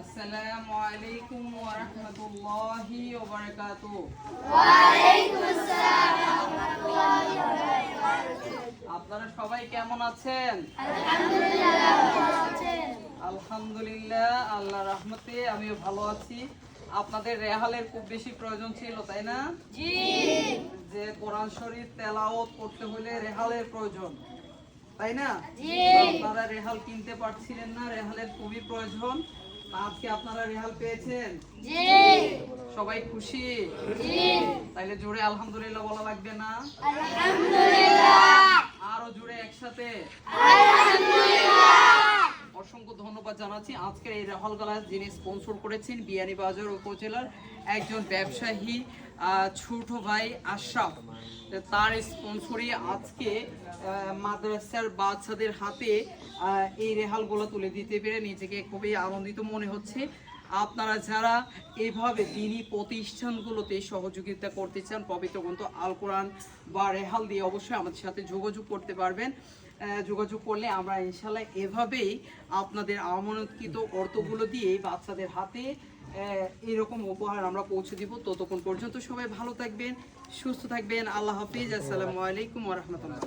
আসসালামু আলাইকুম ওয়া রাহমাতুল্লাহি ওয়া বারাকাতুহু। আপনারা সবাই কেমন আছেন? আলহামদুলিল্লাহ, আল্লাহর রহমতে আমিও ভালো আছি। আপনাদের রেহালের খুব বেশি প্রয়োজন ছিল, তাই না? জি। যে কোরআন শরীফ তেলাওয়াত করতে হলে রেহালের প্রয়োজন, তাই না? জি। আপনারা রেহাল কিনতে পারছিলেন না, রেহালের খুবই প্রয়োজন। আজকে আপনারা রেহাল পেয়েছেন? জি। সবাই খুশি? জি। তাইলে জোরে আলহামদুলিল্লাহ বলা লাগবে না? আলহামদুলিল্লাহ। আরো জোরে একসাথে আলহামদুলিল্লাহ। অসংখ্য ধন্যবাদ জানাচ্ছি। আজকের এই রেহাল গালা যিনি স্পন্সর করেছেন বিয়ানীবাজার উপজেলার একজন ব্যবসায়ী ছোট ভাই আশরাফ, তার স্পন্সরে আজকে মাদ্রাসার বাচ্চাদের হাতে এই রেহালগুলো তুলে দিতে পেরে নিজেকে খুবই আনন্দিত মনে হচ্ছে। আপনারা যারা এইভাবে দ্বীনি প্রতিষ্ঠানগুলোতে সহযোগিতা করতে চান পবিত্র গ্রন্থ আল কোরআন বা রেহাল দিয়ে অবশ্যই আমাদের সাথে যোগাযোগ করতে পারবেন। যোগাযোগ করলে আমরা ইনশাল্লাহ এভাবেই আপনাদের আমানতকৃত অর্থগুলো দিয়ে বাচ্চাদের হাতে এরকম উপহার আমরা পৌঁছে দিব। ততক্ষণ পর্যন্ত সবাই ভালো থাকবেন, সুস্থ থাকবেন। আল্লাহ হাফিজ। আসসালামু আলাইকুম ওয়া রাহমাতুল্লাহ।